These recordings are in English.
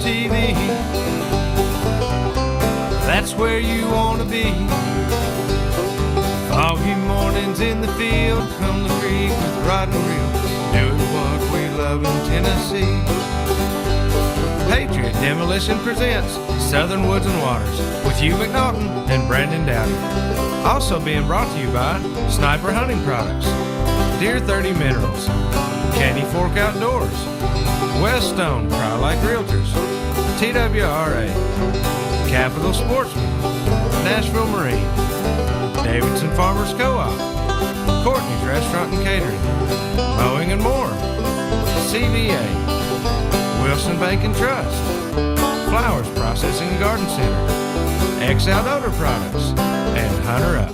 TV. That's where you want to be. Foggy mornings in the field, from the creek with rod and reel, doing what we love in Tennessee. Patriot Demolition presents Southern Woods and Waters with Hugh McNaughton and Brandon Dowdy. Also being brought to you by Sniper Hunting Products, Deer 30 Minerals, Candy Fork Outdoors, Wellstone Tri-Lake Realtors, TWRA, Capital Sportsman, Nashville Marine, Davidson Farmers Co-op, Courtney's Restaurant and Catering, Mowing and More, CVA, Wilson Bank and Trust, Flowers Processing and Garden Center, X Outdoor Products, and Hunter Up.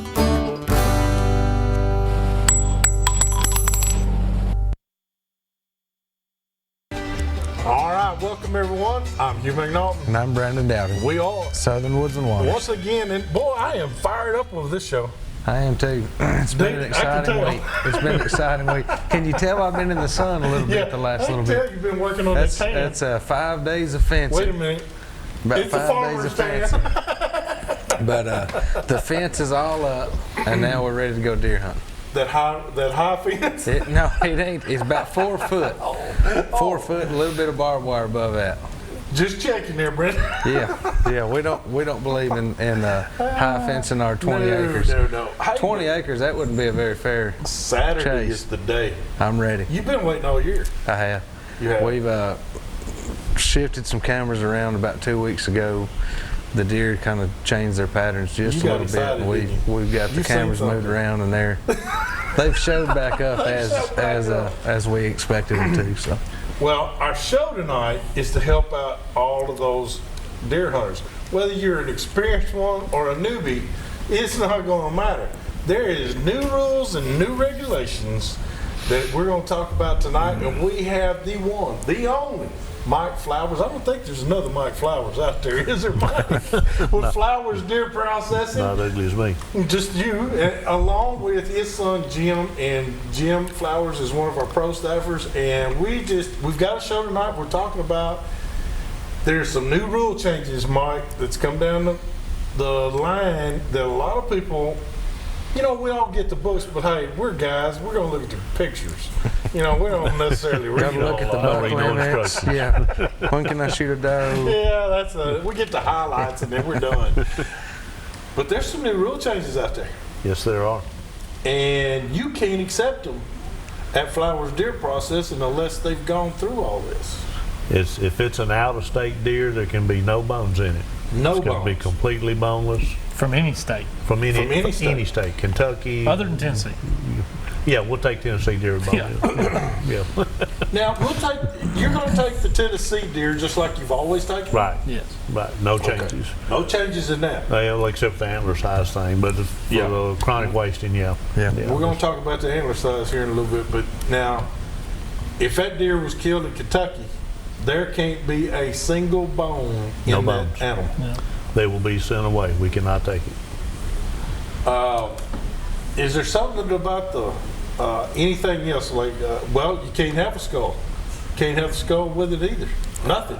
All right, welcome everyone. I'm Hugh McNaughton. And I'm Brandon Dowdy. We are Southern Woods and Waters. once again, and boy, I am fired up with this show. I am too. It's been an exciting week. It's been an exciting week. Can you tell I've been in the sun a little bit the last little bit? You've been working on that tan. That's 5 days of fencing. Wait a minute. About It's 5 days of fencing. But the fence is all up, and now we're ready to go deer hunting. That high fence? No, it ain't. It's about 4 foot. 4 foot and a little bit of barbed wire above that. Just checking there, Brent. Yeah. We don't believe in high fencing our 20 acres. No. Hey, 20 acres, that wouldn't be a very fair Saturday chase. is the day. I'm ready. You've been waiting all year. I have. You have. We've shifted some cameras around about 2 weeks ago. The deer kind of changed their patterns just a little bit. And we've got the cameras moved around, and they've showed back up as we expected them to. So. Well, our show tonight is to help out all of those deer hunters. Whether you're an experienced one or a newbie, it's not going to matter. There is new rules and new regulations that we're going to talk about tonight, and we have the one, the only, Mike Flowers. I don't think there's another Mike Flowers out there, is there, Mike? With Flowers Deer Processing. Not ugly as me. Just you, and along with his son Jim, and Jim Flowers is one of our pro staffers, and we've got a show tonight. We're talking about there's some new rule changes, Mike, that's come down the line that a lot of people, we all get the books, but hey, we're guys, we're going to look at the pictures. We don't necessarily read Gotta look at the I book read no limits. instructions. Yeah. When can I shoot a doe? Yeah, we get the highlights and then we're done. But there's some new rule changes out there. Yes, there are. And you can't accept them at Flowers Deer Processing unless they've gone through all this. If it's an out-of-state deer, there can be no bones in it. No It's going to be bones. completely boneless From any state, from any state. state. Kentucky. other than Tennessee. Yeah, we'll take Tennessee deer with bones. Yeah. Now, you're going to take the Tennessee deer just like you've always taken? Right. Yes. Right. No changes. No changes in that. Well, except the antler size thing, but for the chronic wasting, yeah. Yeah. We're going to talk about the antler size here in a little bit, but now, if that deer was killed in Kentucky, there can't be a single bone No in bones. that animal. Yeah. They will be sent away. We cannot take it. Is there something about the anything else like? You can't have a skull. Can't have a skull with it either. Nothing.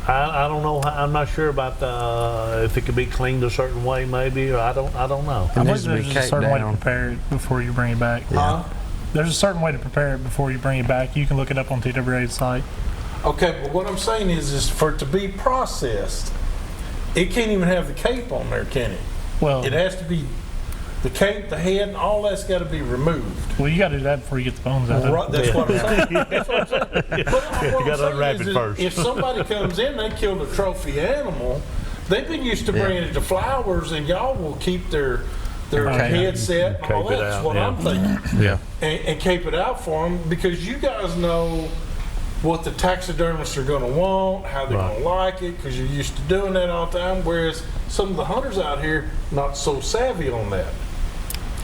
I don't know. I'm not sure about if it could be cleaned a certain way, maybe. Or I don't know. I needs believe to be there's a certain caked way to down. prepare it before you bring it back. Huh? There's a certain way to prepare it before you bring it back. You can look it up on TWRA's site. Okay, but what I'm saying is for it to be processed, it can't even have the cape on there, can it? Well, It has to be the cape, the head, and all that's got to be removed. you got to do that before you get the bones out. Right, that's what I'm saying. That's what I'm saying. But what You I'm gotta saying unwrap is it that first. If somebody comes in, they killed a trophy animal, they've been used to bringing it to Flowers, and y'all will keep their head set and all Cape it that. That's out, what yeah. I'm thinking. Yeah. And cape it out for them, because you guys know what the taxidermists are going to want, how they're Right. going to like it, because you're used to doing that all the time, whereas some of the hunters out here not so savvy on that.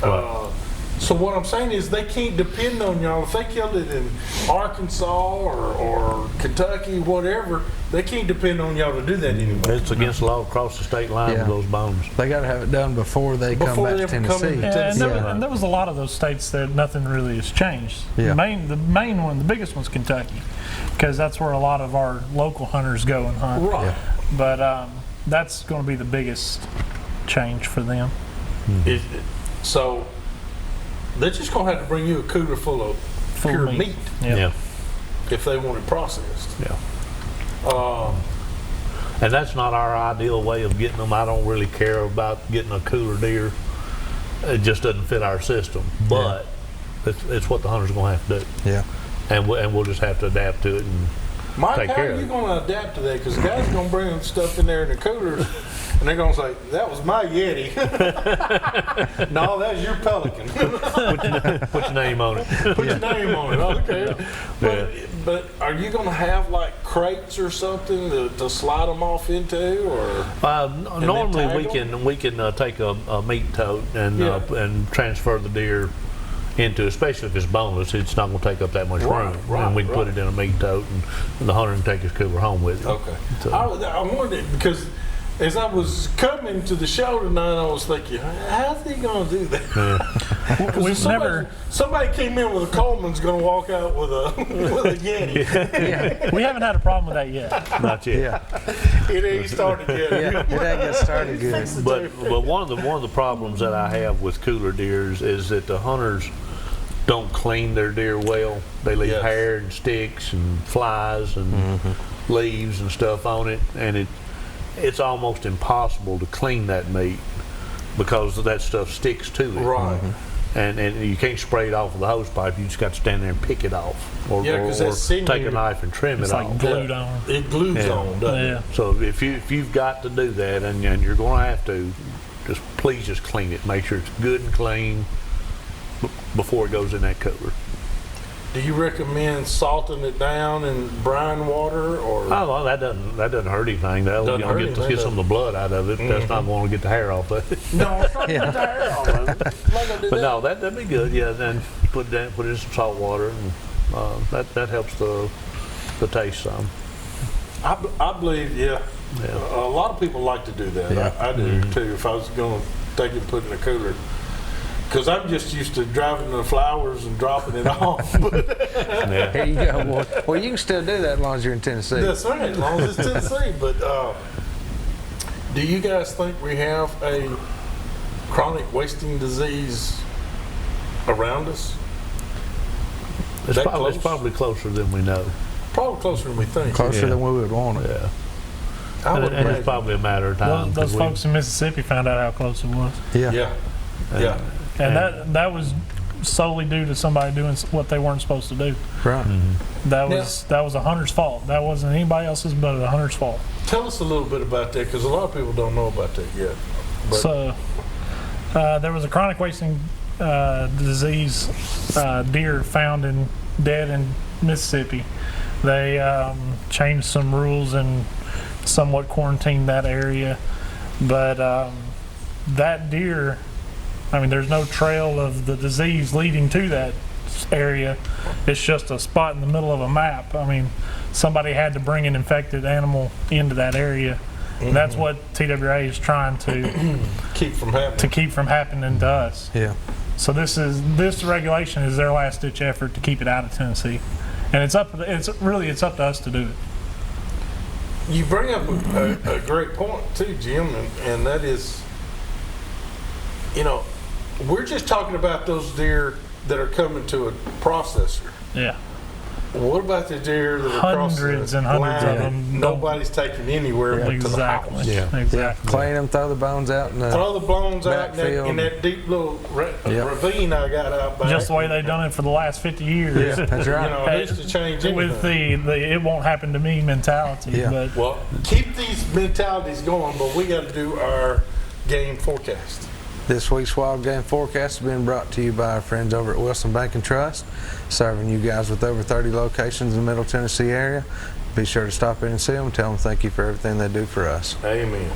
Right. So what I'm saying is they can't depend on y'all. If they killed it in Arkansas or Kentucky, whatever, they can't depend on y'all to do that anymore. It's against the law across the state line Yeah. with those bones. They got to have it done before they come Before back they to ever come Tennessee. into Yeah, and, there, Yeah. and there was a lot of those states that nothing really has changed. Yeah. The main one, the biggest one's Kentucky, because that's where a lot of our local hunters go and hunt. Right. But that's going to be the biggest change for them. So they're just going to have to bring you a cooler full of pure meat Yep. if they want it processed. Yeah. And that's not our ideal way of getting them. I don't really care about getting a cooler deer. It just doesn't fit our system. But it's what the hunter's going to have to do. Yeah. And we'll just have to adapt to it. And Mike, take how care are of you it. going to adapt to that? Because guys are going to bring them stuff in there in the coolers, and they're going to say, that was my Yeti. No, that's your Pelican. Put your name on it. Put your name on it. Okay. But are you going to have like crates or something to slide them off into, or? Normally tag we can take a meat tote and Yeah. and transfer the deer into, especially if it's boneless, it's not going to take up that much Right, room. right, and we can put right. it in a meat tote, and the hunter can take his cooler home with him. Okay. So- I wondered because as I was coming to the show tonight, I was thinking, how's he going to do that? We've never, Somebody came in with a Coleman's going to walk out with a Yeti. we haven't had a problem with that yet. Not yet. Yeah. It ain't started yet. Yeah. It ain't get started good. But one of the problems that I have with cooler deers is that the hunters don't clean their deer well. They leave Yes. hair and sticks and flies and leaves and stuff on it, and it's almost impossible to clean that meat because that stuff sticks to it. Right. And you can't spray it off with a hose pipe. You just got to stand there and pick it off, or, Yeah, 'cause that sinew- take a knife and trim It's it like off. glued on. It glues Yeah. on, doesn't Yeah. it? So if you've got to do that, and you're going to have to, please just clean it. Make sure it's good and clean before it goes in that cooler. Do you recommend salting it down in brine water, or? Oh, well, that doesn't hurt anything. That'll Doesn't hurt get anything, some of the blood out of it. That's not going to get the hair off of it. No, it's not gonna tear off of it. It's not gonna do But that. no, that'd be good. Yeah, then put it in some salt water, and that helps the taste some. I believe, yeah. Yeah. A lot of people like to do that. Yeah. I do too. If I was going to take it and put it in a cooler, because I'm just used to driving the flowers and dropping it off. Yeah. Here you go, boy. Well, you can still do that as long as you're in Tennessee. That's right, as long as it's Tennessee. But do you guys think we have a chronic wasting disease around us? It's That probably, close? closer than we know. Probably closer than we think. Closer Yeah. than we would want it. Yeah. I would And it's imagine. probably a matter of time. Those 'cause we- folks in Mississippi found out how close it was. Yeah. Yeah. Yeah. And that was solely due to somebody doing what they weren't supposed to do. Right. That was a hunter's fault. That wasn't anybody else's but a hunter's fault. Tell us a little bit about that, because a lot of people don't know about that yet. But So there was a chronic wasting disease deer found dead in Mississippi. They changed some rules and somewhat quarantined that area, but that deer, I mean, there's no trail of the disease leading to that area. It's just a spot in the middle of a map. I mean, somebody had to bring an infected animal into that area. And that's what TWA is trying to keep from happening. keep from happening to us. Yeah. So this regulation is their last ditch effort to keep it out of Tennessee, and it's up to us to do it. You bring up a great point too, Jim, and that is, we're just talking about those deer that are coming to a processor. Yeah. What about the deer that are Hundreds crossing and the hundreds line of and them nobody's taking anywhere but to the Exactly. house? Yeah. Exactly. Clean them, throw the bones out in the. Throw the bones out Backfield. in that deep little Yep. ravine I got out back. Just the way they've done it for the last 50 years. That's right. Who's to change With anything? the it won't happen to me mentality. Yeah. But Well, keep these mentalities going, but we got to do our game forecast. This week's Wild Game Forecast has been brought to you by our friends over at Wilson Bank and Trust, serving you guys with over 30 locations in the Middle Tennessee area. Be sure to stop in and see them. Tell them thank you for everything they do for us. Amen.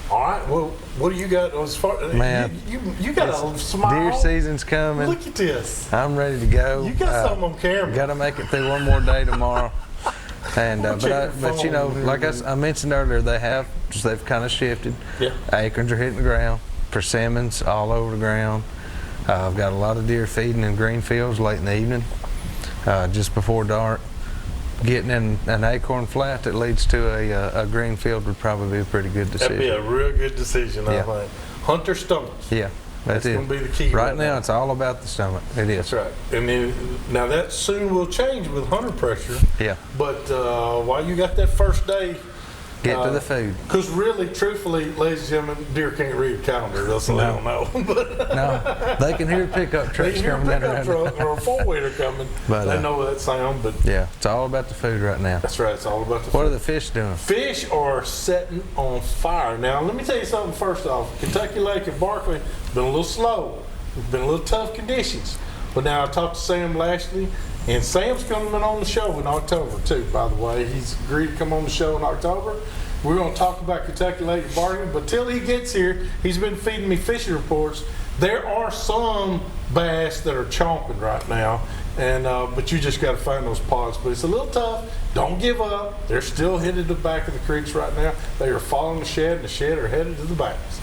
All right. Well, what do you got as far? Man, you got a smile. Deer season's coming. Look at this. I'm ready to go. You got something on camera. Got to make it through one more day tomorrow. And but you know, like I mentioned earlier, they've kind of shifted. Yeah. Acorns are hitting the ground. Persimmons all over the ground. I've got a lot of deer feeding in green fields late in the evening, just before dark. Getting in an acorn flat that leads to a green field would probably be a pretty good decision. That'd be a real good decision, I Yeah. think. Hunter stomachs. Yeah, That's it. going to be the key. Right now, it's all about the stomach. It is. That's right. And then now that soon will change with hunter pressure. Yeah. But while you got that first day, Get to the food. because really, truthfully, ladies and gentlemen, deer can't read a calendar. That's what they don't know. But No, they can hear pickup they trucks hear a coming down pickup around. truck or a four-wheeler coming. But, they know that sound. But Yeah, it's all about the food right now. that's right. It's all about the What are food. the fish doing? Fish are setting on fire. Now, let me tell you something first off. Kentucky Lake and Barkley been a little slow. It's been a little tough conditions. But now I talked to Sam Lashley, and Sam's coming on the show in October, too, by the way. He's agreed to come on the show in October. We're going to talk about Kentucky Lake and Barkley, but till he gets here, he's been feeding me fishing reports. There are some bass that are chomping right now, and but you just got to find those pods. But it's a little tough. Don't give up. They're still headed to the back of the creeks right now. They are following the shed, and the shed are headed to the banks.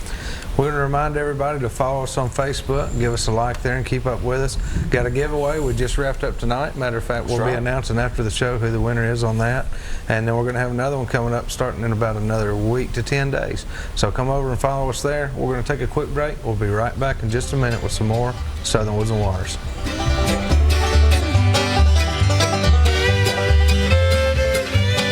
We're going to remind everybody to follow us on Facebook, give us a like there, and keep up with us. Got a giveaway we just wrapped up tonight. Matter of fact, we'll be announcing after the show who the winner is on that. And then we're going to have another one coming up starting in about another week to 10 days. So come over and follow us there. We're going to take a quick break. We'll be right back in just a minute with some more Southern Woods and Waters.